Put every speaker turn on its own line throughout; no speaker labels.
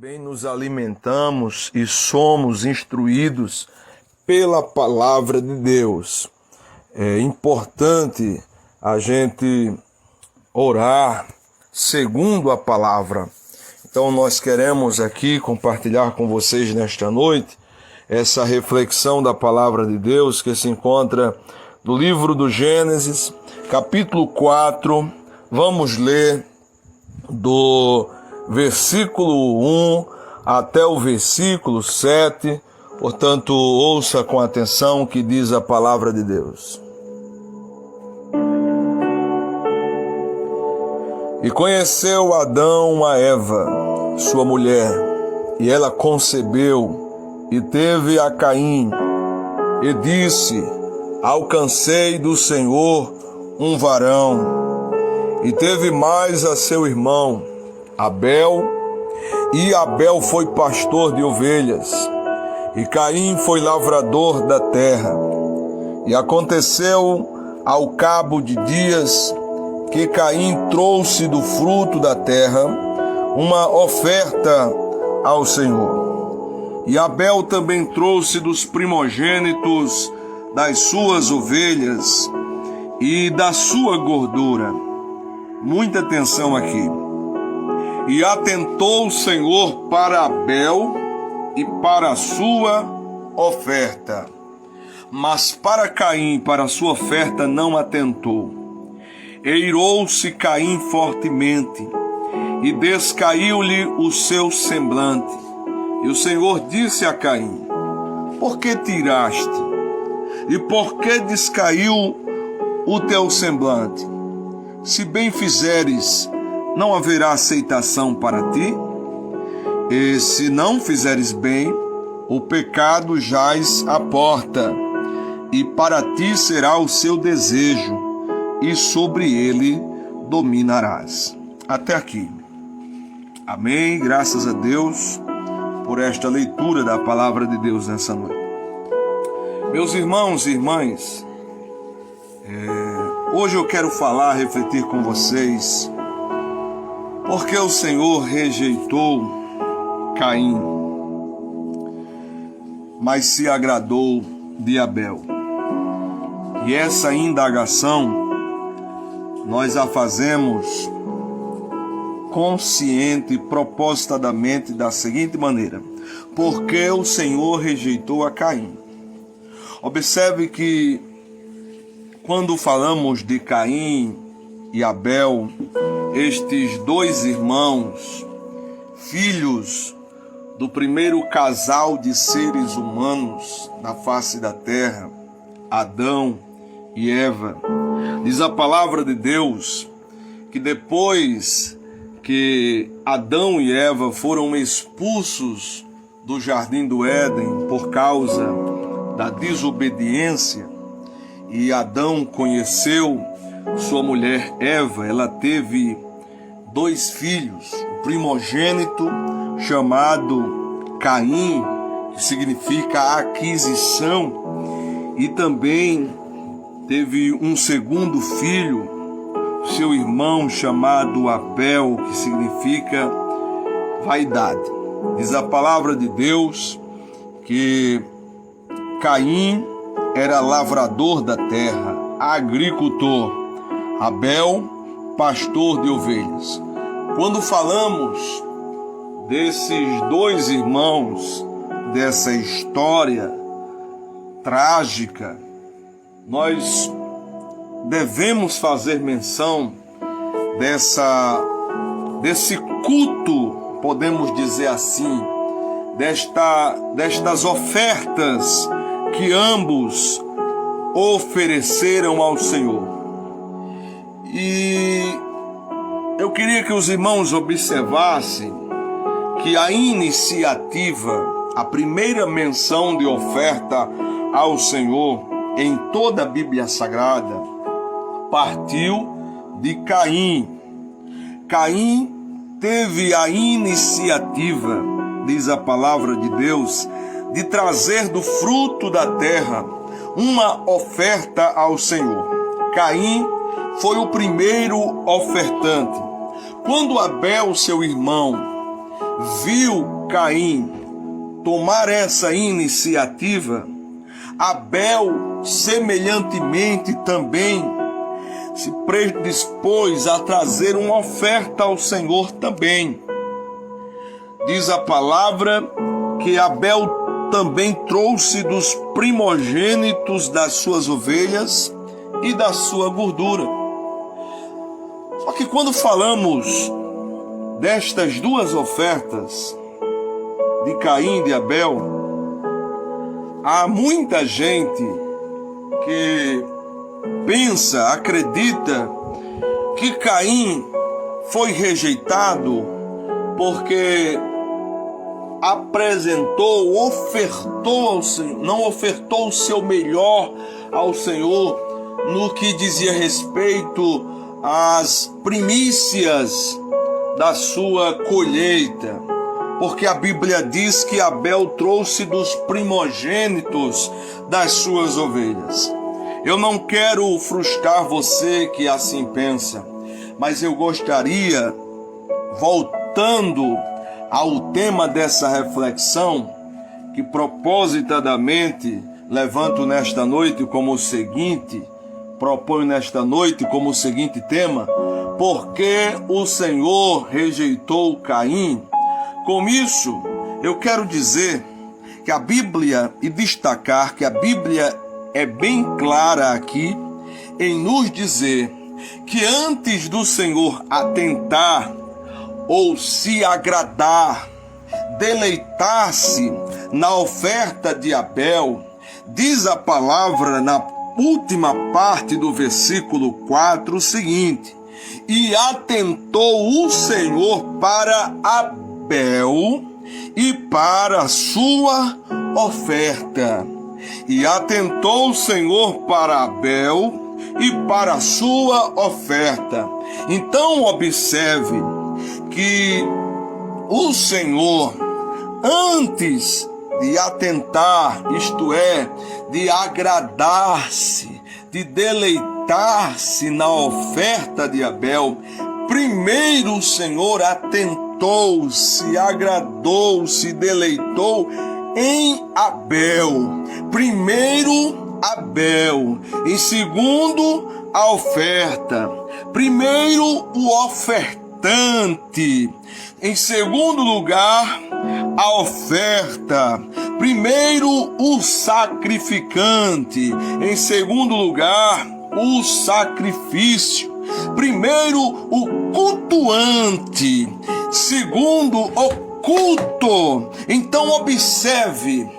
Bem, nos alimentamos e somos instruídos pela palavra de Deus. É importante a gente orar segundo a palavra. Então nós queremos aqui compartilhar com vocês nesta noite essa reflexão da palavra de Deus que se encontra no livro do Gênesis, capítulo 4. Vamos ler do versículo 1 até o versículo 7, portanto, ouça com atenção o que diz a palavra de Deus. E conheceu Adão a Eva, sua mulher, e ela concebeu e teve a Caim, e disse: alcancei do Senhor um varão, e teve mais a seu irmão Abel, e Abel foi pastor de ovelhas, e Caim foi lavrador da terra. E aconteceu ao cabo de dias que Caim trouxe do fruto da terra uma oferta ao Senhor. E Abel também trouxe dos primogênitos das suas ovelhas e da sua gordura. Muita atenção aqui. E atentou o Senhor para Abel e para a sua oferta, mas para Caim, para a sua oferta, não atentou. Eirou-se Caim fortemente, e descaiu-lhe o seu semblante. E o Senhor disse a Caim: por que tiraste? E por que descaiu o teu semblante? Se bem fizeres, não haverá aceitação para ti? E se não fizeres bem, o pecado jaz à porta, e para ti será o seu desejo, e sobre ele dominarás. Até aqui. Amém. Graças a Deus por esta leitura da palavra de Deus nessa noite. Meus irmãos e irmãs, hoje eu quero refletir com vocês porque o Senhor rejeitou Caim, mas se agradou de Abel. E essa indagação nós a fazemos consciente e propositadamente da seguinte maneira: por que o Senhor rejeitou a Caim? Observe que quando falamos de Caim e Abel, estes dois irmãos, filhos do primeiro casal de seres humanos na face da terra, Adão e Eva, diz a palavra de Deus que depois que Adão e Eva foram expulsos do jardim do Éden por causa da desobediência, e Adão conheceu sua mulher Eva, ela teve dois filhos, o primogênito chamado Caim, que significa aquisição, e também teve um segundo filho, seu irmão chamado Abel, que significa vaidade. Diz a palavra de Deus que Caim era lavrador da terra, agricultor, Abel, pastor de ovelhas. Quando falamos desses dois irmãos, dessa história trágica, nós devemos fazer menção desse culto, podemos dizer assim, destas ofertas que ambos ofereceram ao Senhor. E eu queria que os irmãos observassem que a iniciativa, a primeira menção de oferta ao Senhor em toda a Bíblia Sagrada, partiu de Caim. Caim teve a iniciativa, diz a palavra de Deus, de trazer do fruto da terra uma oferta ao Senhor. Caim foi o primeiro ofertante. Quando Abel, seu irmão, viu Caim tomar essa iniciativa, Abel, semelhantemente também, se predispôs a trazer uma oferta ao Senhor também. Diz a palavra que Abel também trouxe dos primogênitos das suas ovelhas e da sua gordura. Só que quando falamos destas duas ofertas, de Caim e de Abel, há muita gente que pensa, acredita que Caim foi rejeitado porque apresentou, ofertou ao Senhor, não ofertou o seu melhor ao Senhor no que dizia respeito às primícias da sua colheita, porque a Bíblia diz que Abel trouxe dos primogênitos das suas ovelhas. Eu não quero frustrar você que assim pensa, mas eu gostaria, voltando ao tema dessa reflexão, que propositadamente levanto nesta noite como o seguinte, proponho nesta noite como o seguinte tema: por que o Senhor rejeitou Caim? Com isso, eu quero dizer que a Bíblia, e destacar que a Bíblia é bem clara aqui em nos dizer que antes do Senhor atentar ou se agradar, deleitar-se na oferta de Abel, diz a palavra na última parte do versículo 4 o seguinte: e atentou o Senhor para Abel e para a sua oferta. E atentou o Senhor para Abel e para a sua oferta. Então observe que o Senhor, antes de atentar, isto é, de agradar-se, de deleitar-se na oferta de Abel, primeiro o Senhor atentou, se agradou, se deleitou em Abel. Primeiro Abel, em segundo a oferta. Primeiro o ofertante, em segundo lugar a oferta. Primeiro o sacrificante, em segundo lugar o sacrifício. Primeiro o cultuante, segundo o culto. Então observe,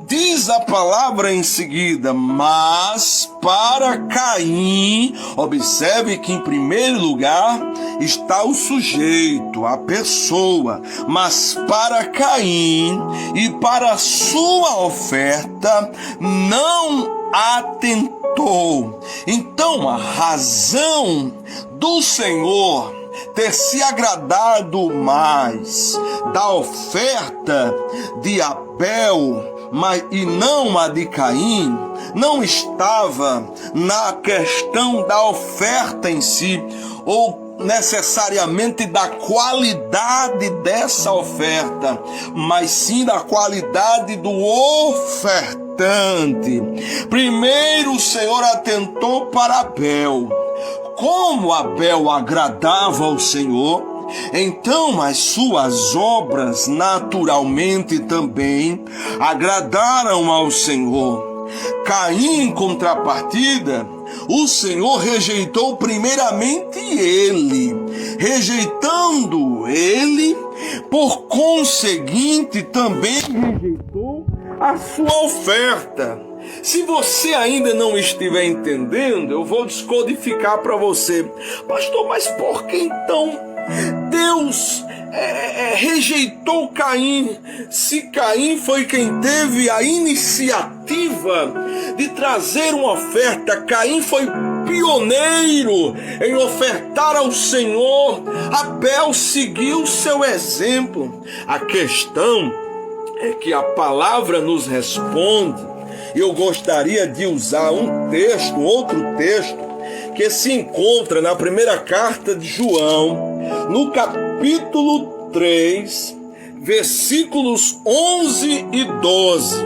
diz a palavra em seguida: mas para Caim, observe que em primeiro lugar está o sujeito, a pessoa, mas para Caim e para a sua oferta não atentou. Então a razão do Senhor ter se agradado mais da oferta de Abel, e não a de Caim, não estava na questão da oferta em si, ou necessariamente da qualidade dessa oferta, mas sim da qualidade do ofertante. Primeiro o Senhor atentou para Abel. Como Abel agradava ao Senhor, então as suas obras naturalmente também agradaram ao Senhor. Caim, em contrapartida, o Senhor rejeitou primeiramente ele. Rejeitando ele, por conseguinte, também rejeitou a sua oferta. Se você ainda não estiver entendendo, eu vou descodificar para você. Pastor, mas por que então Deus rejeitou Caim? Se Caim foi quem teve a iniciativa de trazer uma oferta, Caim foi pioneiro em ofertar ao Senhor, Abel seguiu seu exemplo. A questão é que a palavra nos responde. Eu gostaria de usar outro texto, que se encontra na primeira carta de João, no capítulo 3, versículos 11 e 12,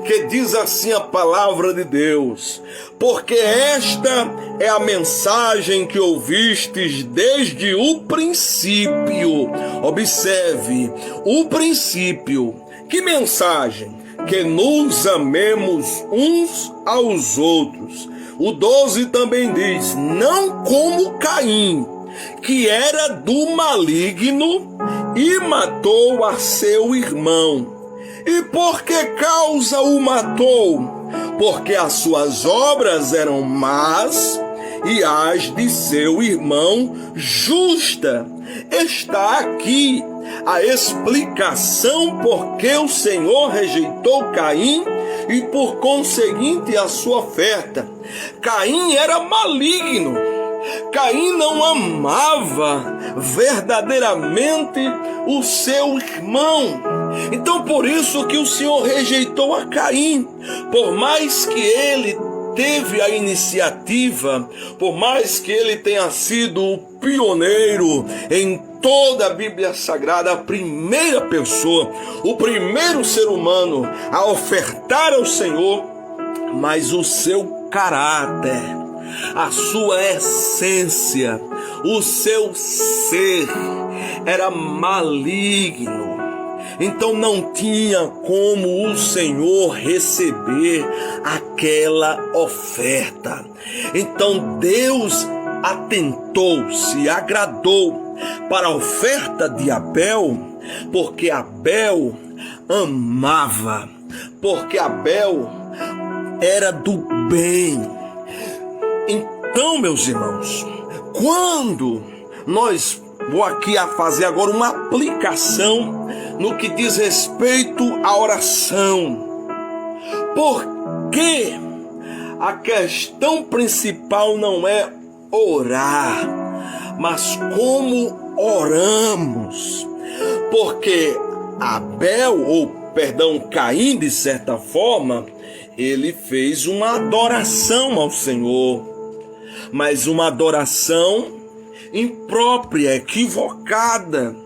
que diz assim a palavra de Deus: porque esta é a mensagem que ouvistes desde o princípio. Observe, o princípio. Que mensagem? Que nos amemos uns aos outros. O 12 também diz: não como Caim, que era do maligno e matou a seu irmão. E por que causa o matou? Porque as suas obras eram más e as de seu irmão justa. Está aqui a explicação por que o Senhor rejeitou Caim e por conseguinte a sua oferta. Caim era maligno. Caim não amava verdadeiramente o seu irmão. Então por isso que o Senhor rejeitou a Caim. Por mais que ele teve a iniciativa, por mais que ele tenha sido o pioneiro em toda a Bíblia Sagrada, a primeira pessoa, o primeiro ser humano a ofertar ao Senhor, mas o seu caráter, a sua essência, o seu ser era maligno. Então não tinha como o Senhor receber aquela oferta. Então Deus atentou, se agradou para a oferta de Abel, porque Abel amava, porque Abel era do bem. Então, meus irmãos, quando vou aqui a fazer agora uma aplicação no que diz respeito à oração. Porque a questão principal não é orar, mas como oramos. Porque Caim, de certa forma, ele fez uma adoração ao Senhor, mas uma adoração imprópria, equivocada,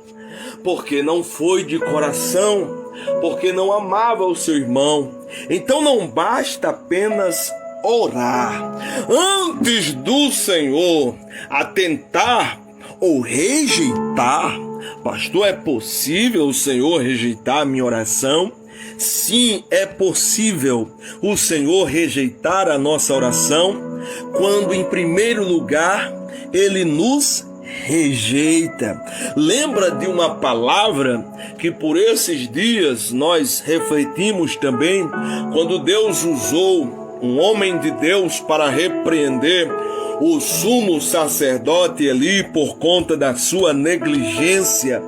porque não foi de coração, porque não amava o seu irmão. Então não basta apenas orar. Antes do Senhor atentar ou rejeitar, pastor, é possível o Senhor rejeitar a minha oração? Sim, é possível o Senhor rejeitar a nossa oração quando, em primeiro lugar, Ele nos rejeita. Lembra de uma palavra que por esses dias nós refletimos também, quando Deus usou um homem de Deus para repreender o sumo sacerdote Eli por conta da sua negligência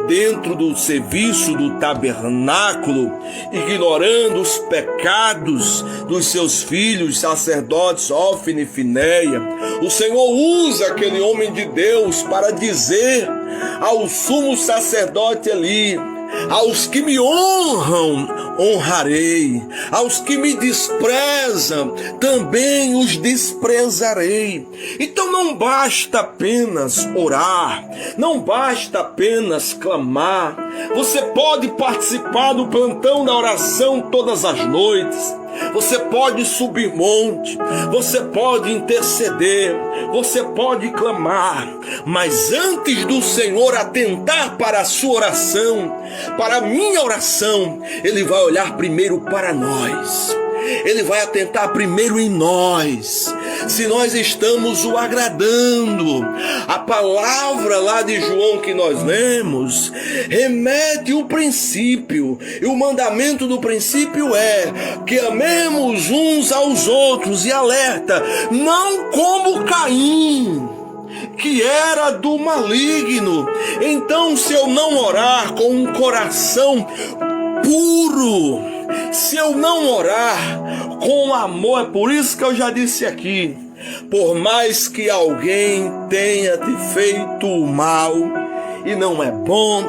dentro do serviço do tabernáculo, ignorando os pecados dos seus filhos sacerdotes Hófni e Finéia. O Senhor usa aquele homem de Deus para dizer ao sumo sacerdote Eli: aos que me honram, honrarei. Aos que me desprezam, também os desprezarei. Então não basta apenas orar, não basta apenas clamar. Você pode participar do plantão da oração todas as noites. Você pode subir monte, você pode interceder, você pode clamar, mas antes do Senhor atentar para a sua oração, para a minha oração, Ele vai olhar primeiro para nós. Ele vai atentar primeiro em nós, se nós estamos o agradando. A palavra lá de João que nós lemos remete o princípio, e o mandamento do princípio é que amemos uns aos outros, e alerta, não como Caim, que era do maligno. Então, se eu não orar com um coração puro, se eu não orar com amor, é por isso que eu já disse aqui, por mais que alguém tenha te feito o mal, e não é bom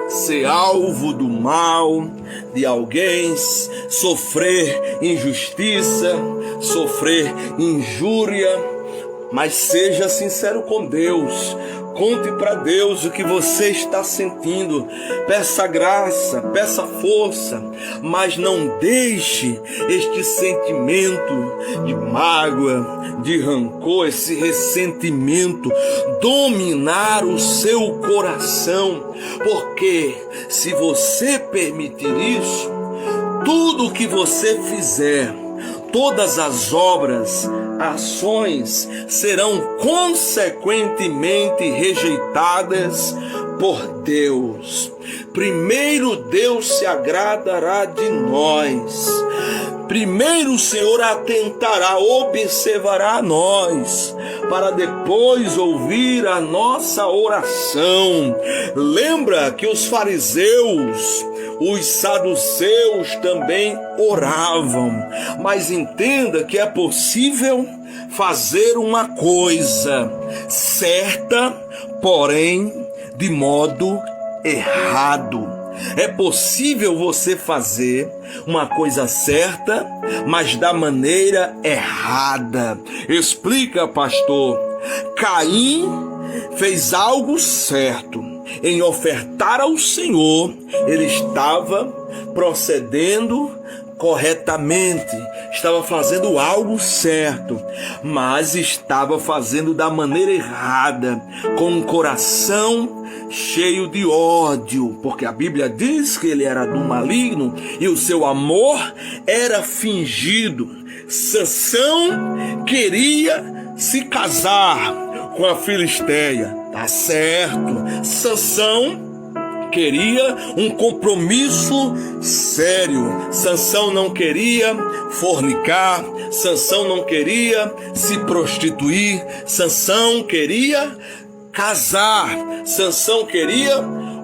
ser alvo do mal de alguém, sofrer injustiça, sofrer injúria, mas seja sincero com Deus, Conte para Deus o que você está sentindo. Peça graça, peça força, mas não deixe este sentimento de mágoa, de rancor, esse ressentimento dominar o seu coração, porque se você permitir isso, tudo que você fizer, todas as obras, ações serão consequentemente rejeitadas por Deus. Primeiro Deus se agradará de nós. Primeiro o Senhor atentará, observará a nós, para depois ouvir a nossa oração. Lembra que os fariseus, os saduceus também oravam, mas entenda que é possível fazer uma coisa certa, porém de modo errado. É possível você fazer uma coisa certa, mas da maneira errada. Explica, pastor. Caim fez algo certo. Em ofertar ao Senhor, ele estava procedendo corretamente, estava fazendo algo certo, mas estava fazendo da maneira errada, com um coração cheio de ódio, porque a Bíblia diz que ele era do maligno e o seu amor era fingido. Sansão queria se casar com a Filisteia, tá certo? Sansão queria um compromisso sério. Sansão não queria fornicar, Sansão não queria se prostituir, Sansão queria casar, Sansão queria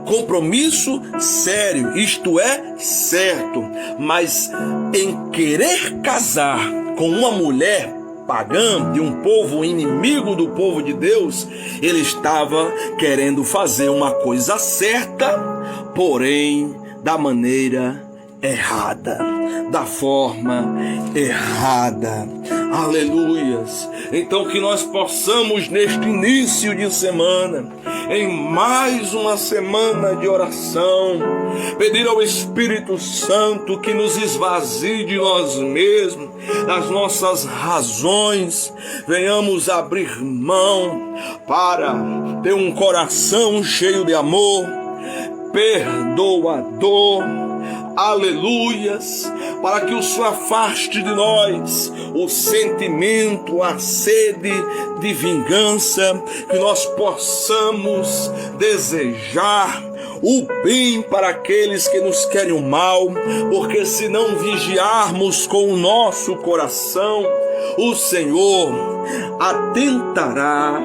compromisso sério, isto é, certo. Mas em querer casar com uma mulher pagã, de um povo inimigo do povo de Deus, ele estava querendo fazer uma coisa certa, porém da maneira errada, da forma errada. Aleluias. Então que nós possamos neste início de semana, em mais uma semana de oração, pedir ao Espírito Santo que nos esvazie de nós mesmos, das nossas razões, venhamos abrir mão para ter um coração cheio de amor, perdoador. Aleluias, para que o Senhor afaste de nós o sentimento, a sede de vingança, que nós possamos desejar o bem para aqueles que nos querem o mal, porque se não vigiarmos com o nosso coração, o Senhor atentará,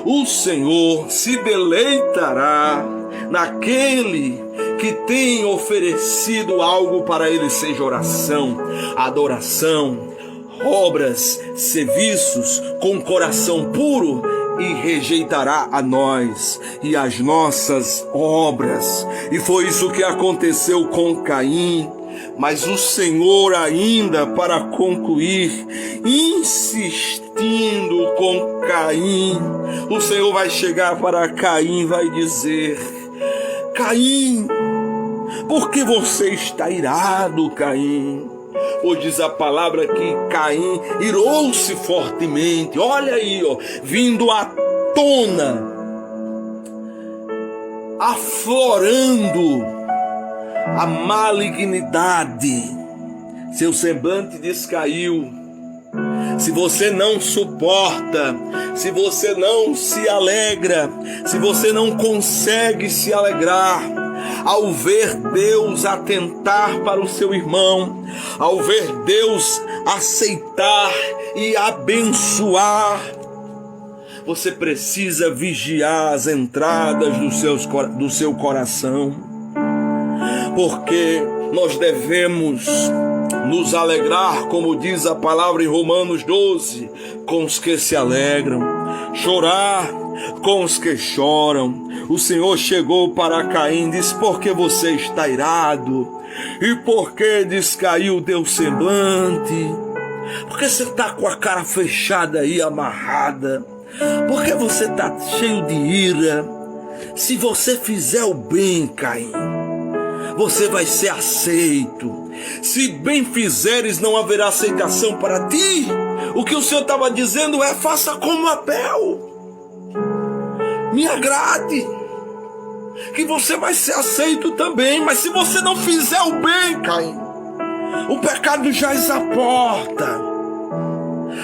o Senhor se deleitará naquele que tem oferecido algo para ele, seja oração, adoração, obras, serviços, com coração puro, e rejeitará a nós e as nossas obras. E foi isso que aconteceu com Caim. Mas o Senhor ainda, para concluir, insistindo com Caim, o Senhor vai chegar para Caim e vai dizer: Caim, por que você está irado, Caim? Pois diz a palavra que Caim irou-se fortemente. Olha aí, vindo à tona, aflorando a malignidade. Seu semblante descaiu. Se você não suporta, se você não se alegra, se você não consegue se alegrar ao ver Deus atentar para o seu irmão, ao ver Deus aceitar e abençoar, você precisa vigiar as entradas do seu coração, porque nós devemos nos alegrar, como diz a palavra em Romanos 12, com os que se alegram, chorar com os que choram. O Senhor chegou para Caim e disse: por que você está irado? E por que descaiu o teu semblante? Por que você está com a cara fechada aí, amarrada?
Por que você está cheio de ira? Se você fizer o bem, Caim, você vai ser aceito. Se bem fizeres, não haverá aceitação para ti. O que o Senhor estava dizendo é: faça como Abel. Me agrade, que você vai ser aceito também. Mas se você não fizer o bem, Caim, o pecado jaz à porta.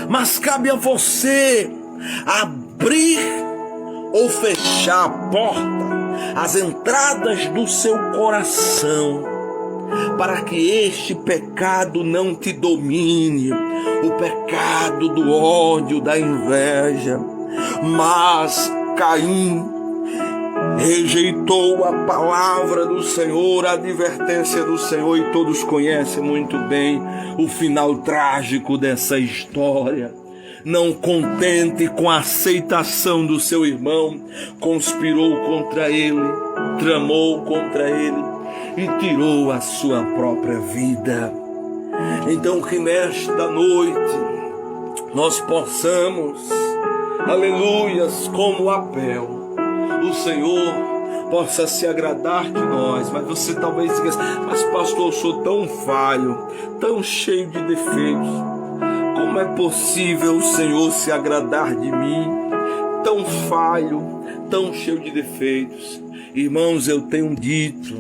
Mas cabe a você abrir ou fechar a porta, as entradas do seu coração, para que este pecado não te domine, o pecado do ódio, da inveja. Mas Caim rejeitou a palavra do Senhor, a advertência do Senhor, e todos conhecem muito bem o final trágico dessa história. Não contente com a aceitação do seu irmão, conspirou contra ele, tramou contra ele e tirou a sua própria vida. Então que nesta noite nós possamos, aleluias, como Abel, o Senhor possa se agradar de nós. Mas você talvez diga: mas pastor, eu sou tão falho, tão cheio de defeitos. Como é possível o Senhor se agradar de mim, tão falho, tão cheio de defeitos? Irmãos, eu tenho dito: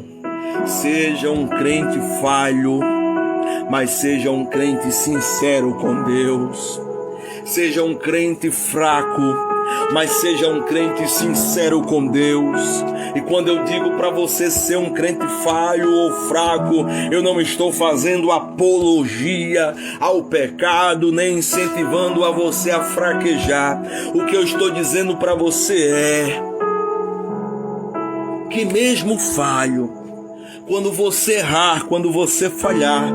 seja um crente falho, mas seja um crente sincero com Deus. Seja um crente fraco, mas seja um crente sincero com Deus. E quando eu digo para você ser um crente falho ou fraco, eu não estou fazendo apologia ao pecado, nem incentivando a você a fraquejar. O que eu estou dizendo para você é que mesmo falho, quando você errar, quando você falhar,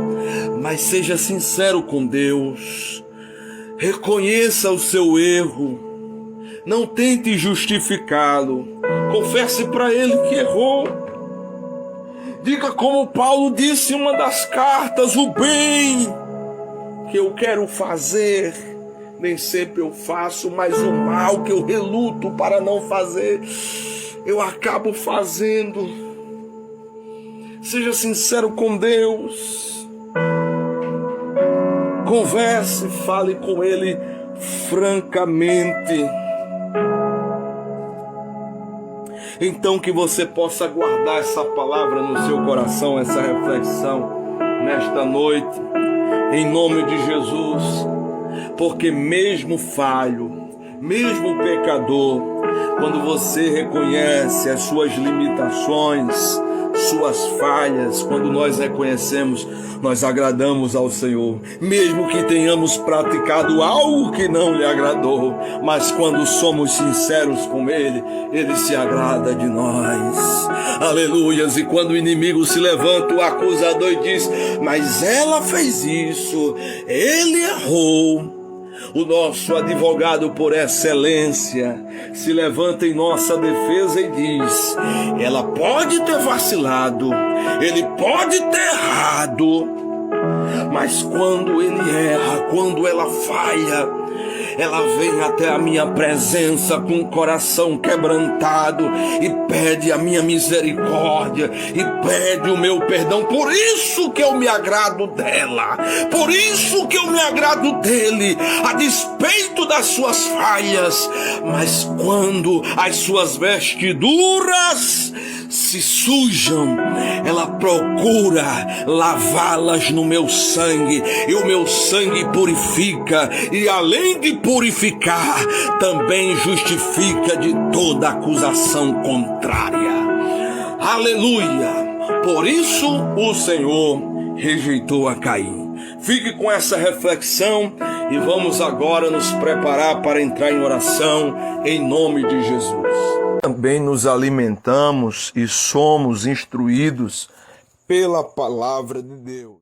mas seja sincero com Deus. Reconheça o seu erro. Não tente justificá-lo. Confesse para ele que errou. Diga como Paulo disse em uma das cartas: o bem que eu quero fazer, nem sempre eu faço, mas o mal que eu reluto para não fazer, eu acabo fazendo. Seja sincero com Deus. Converse, fale com ele francamente. Então que você possa guardar essa palavra no seu coração, essa reflexão nesta noite, em nome de Jesus. Porque mesmo falho, mesmo pecador, quando você reconhece as suas limitações, suas falhas, quando nós reconhecemos, nós agradamos ao Senhor. Mesmo que tenhamos praticado algo que não lhe agradou, mas quando somos sinceros com Ele, Ele se agrada de nós. Aleluias! E quando o inimigo se levanta, o acusador, e diz: mas ela fez isso, ele errou. O nosso advogado por excelência se levanta em nossa defesa e diz: ela pode ter vacilado, ele pode ter errado, mas quando ele erra, quando ela falha, ela vem até a minha presença com o coração quebrantado e pede a minha misericórdia e pede o meu perdão. Por isso que eu me agrado dela, por isso que eu me agrado dele, a despeito das suas falhas. Mas quando as suas vestiduras se sujam, ela procura lavá-las no meu sangue, e o meu sangue purifica, e além de purificar, também justifica de toda acusação contrária. Aleluia! Por isso o Senhor rejeitou a Caim. Fique com essa reflexão e vamos agora nos preparar para entrar em oração em nome de Jesus. Também nos alimentamos e somos instruídos pela palavra de Deus.